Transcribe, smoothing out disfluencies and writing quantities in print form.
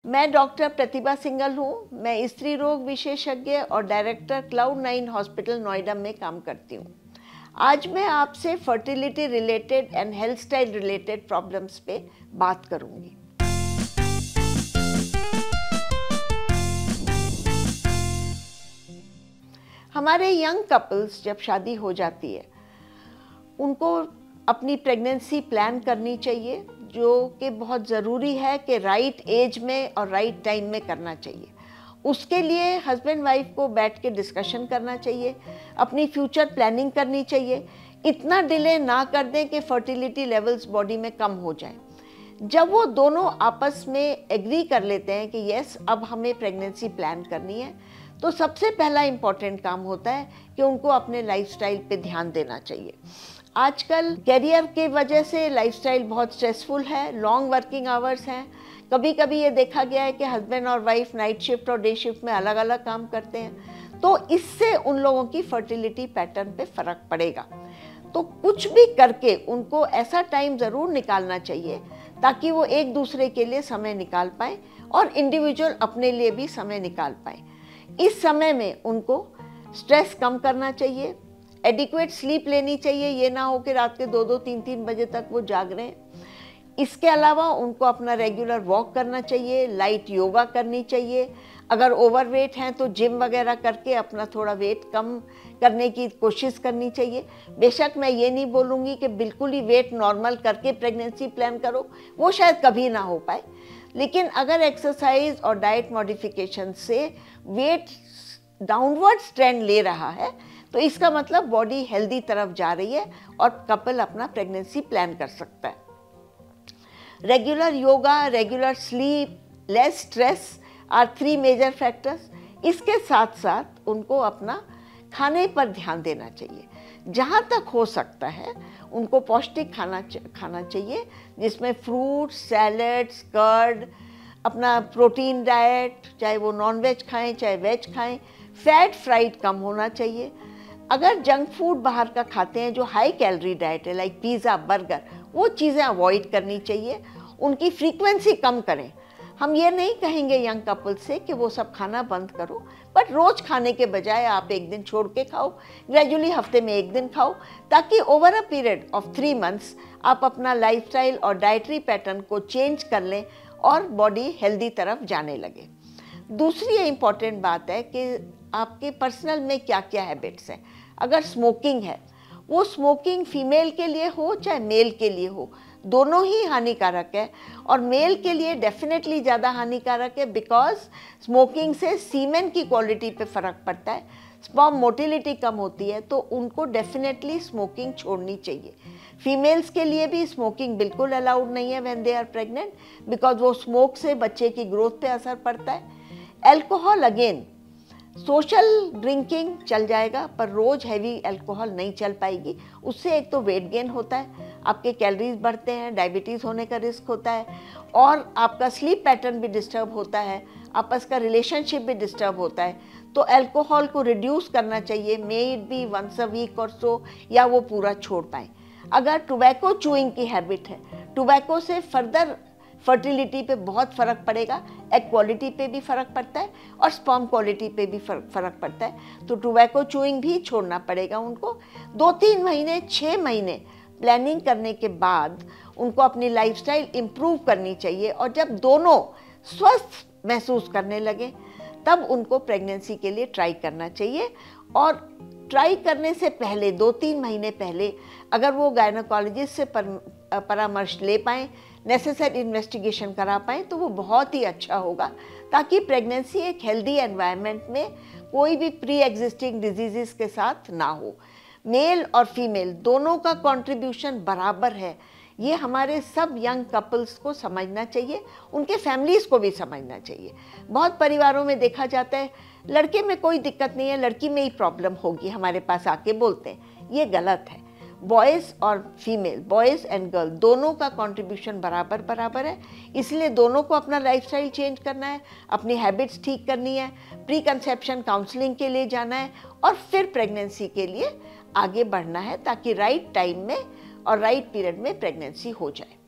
मैं डॉक्टर प्रतिभा सिंघल हूँ। मैं स्त्री रोग विशेषज्ञ और डायरेक्टर क्लाउड9 हॉस्पिटल नोएडा में काम करती हूँ। आज मैं आपसे fertility related and health style related problems पे बात करूँगी। हमारे यंग कपल्स जब शादी हो जाती है, उनको अपनी प्रेगनेंसी प्लान करनी चाहिए, जो कि बहुत ज़रूरी है कि राइट एज में और राइट टाइम में करना चाहिए। उसके लिए हस्बैंड वाइफ को बैठ के डिस्कशन करना चाहिए, अपनी फ्यूचर प्लानिंग करनी चाहिए। इतना डिले ना कर दें कि फर्टिलिटी लेवल्स बॉडी में कम हो जाए। जब वो दोनों आपस में एग्री कर लेते हैं कि यस अब हमें प्रेगनेंसी प्लान करनी है, तो सबसे पहला इम्पॉर्टेंट काम होता है कि उनको अपने लाइफस्टाइल पे ध्यान देना चाहिए। आजकल कैरियर के वजह से लाइफस्टाइल बहुत स्ट्रेसफुल है, लॉन्ग वर्किंग आवर्स हैं। कभी कभी ये देखा गया है कि हस्बैंड और वाइफ नाइट शिफ्ट और डे शिफ्ट में अलग अलग काम करते हैं, तो इससे उन लोगों की फर्टिलिटी पैटर्न पे फर्क पड़ेगा। तो कुछ भी करके उनको ऐसा टाइम ज़रूर निकालना चाहिए ताकि वो एक दूसरे के लिए समय निकाल पाएँ और इंडिविजुअल अपने लिए भी समय निकाल पाएँ। इस समय में उनको स्ट्रेस कम करना चाहिए, एडिक्वेट स्लीप लेनी चाहिए। ये ना हो कि रात के 2-2, 3-3 बजे तक वो जाग रहे हैं। इसके अलावा उनको अपना रेगुलर वॉक करना चाहिए, लाइट योगा करनी चाहिए। अगर ओवरवेट हैं तो जिम वगैरह करके अपना थोड़ा वेट कम करने की कोशिश करनी चाहिए। बेशक मैं ये नहीं बोलूँगी कि बिल्कुल ही वेट नॉर्मल करके प्रेगनेंसी प्लान करो, वो शायद कभी ना हो पाए। लेकिन अगर एक्सरसाइज और डाइट मॉडिफिकेशन से वेट डाउनवर्ड ट्रेंड ले रहा है, तो इसका मतलब बॉडी हेल्दी तरफ जा रही है और कपल अपना प्रेगनेंसी प्लान कर सकता है। Regular yoga, regular sleep, less stress are 3 major factors. इसके साथ साथ उनको अपना खाने पर ध्यान देना चाहिए। जहाँ तक हो सकता है उनको पौष्टिक खाना चाहिए, जिसमें फ्रूट, सैलड्स, कर्ड, अपना प्रोटीन डाइट, चाहे वो नॉनवेज खाएं चाहे वेज खाएं। फैट फ्राइड कम होना चाहिए। अगर जंक फूड बाहर का खाते हैं जो हाई कैलोरी डाइट है, लाइक पिज़्ज़ा, बर्गर, वो चीज़ें अवॉइड करनी चाहिए। उनकी फ्रीक्वेंसी कम करें। हम ये नहीं कहेंगे यंग कपल से कि वो सब खाना बंद करो, बट रोज़ खाने के बजाय आप एक दिन छोड़ के खाओ, ग्रेजुअली हफ्ते में एक दिन खाओ, ताकि over a period of 3 months आप अपना लाइफस्टाइल और डाइटरी पैटर्न को चेंज कर लें और बॉडी हेल्दी तरफ जाने लगे। दूसरी इम्पॉर्टेंट बात है कि आपके पर्सनल में क्या क्या हैबिट्स हैं। अगर स्मोकिंग है, वो स्मोकिंग फीमेल के लिए हो चाहे मेल के लिए हो, दोनों ही हानिकारक है। और मेल के लिए डेफिनेटली ज़्यादा हानिकारक है, बिकॉज स्मोकिंग से सीमेन की क्वालिटी पे फ़र्क पड़ता है, स्पर्म मोटिलिटी कम होती है, तो उनको डेफिनेटली स्मोकिंग छोड़नी चाहिए। फीमेल्स के लिए भी स्मोकिंग बिल्कुल अलाउड नहीं है when they are pregnant, because वो स्मोक से बच्चे की ग्रोथ पे असर पड़ता है। एल्कोहल, अगेन सोशल ड्रिंकिंग चल जाएगा, पर रोज़ हैवी अल्कोहल नहीं चल पाएगी। उससे एक तो वेट गेन होता है, आपके कैलोरीज बढ़ते हैं, डायबिटीज़ होने का रिस्क होता है, और आपका स्लीप पैटर्न भी डिस्टर्ब होता है, आपस का रिलेशनशिप भी डिस्टर्ब होता है। तो अल्कोहल को रिड्यूस करना चाहिए, may it be once a week और सो, या वो पूरा छोड़ पाएँ। अगर टोबैको चूइंग की हैबिट है, टोबैको से फर्दर फर्टिलिटी पे बहुत फ़र्क पड़ेगा, एग क्वालिटी पे भी फ़र्क पड़ता है और स्पर्म क्वालिटी पे भी फ़र्क पड़ता है। तो टोबैको चूइंग भी छोड़ना पड़ेगा उनको। 2-3 महीने, 6 महीने प्लानिंग करने के बाद उनको अपनी लाइफस्टाइल इम्प्रूव करनी चाहिए, और जब दोनों स्वस्थ महसूस करने लगे तब उनको प्रेगनेंसी के लिए ट्राई करना चाहिए। और ट्राई करने से पहले 2-3 महीने पहले अगर वो गायनोकोलॉजिस्ट से परामर्श ले पाएँ, नेसेसरी इन्वेस्टिगेशन करा पाएँ, तो वो बहुत ही अच्छा होगा, ताकि प्रेगनेंसी एक हेल्दी एनवायरनमेंट में कोई भी प्री एग्जिस्टिंग डिजीज़ के साथ ना हो। मेल और फीमेल दोनों का कंट्रीब्यूशन बराबर है, ये हमारे सब यंग कपल्स को समझना चाहिए, उनके फैमिलीज़ को भी समझना चाहिए। बहुत परिवारों में देखा जाता है लड़के में कोई दिक्कत नहीं है, लड़की में ही प्रॉब्लम होगी, हमारे पास आके बोलते हैं। ये गलत है। बॉयज़ और फीमेल, बॉयज़ एंड गर्ल, दोनों का कंट्रीब्यूशन बराबर है। इसलिए दोनों को अपना लाइफस्टाइल चेंज करना है, अपनी हैबिट्स ठीक करनी है, प्री कंसेप्शन काउंसलिंग के लिए जाना है, और फिर प्रेगनेंसी के लिए आगे बढ़ना है, ताकि राइट टाइम में और राइट पीरियड में प्रेगनेंसी हो जाए।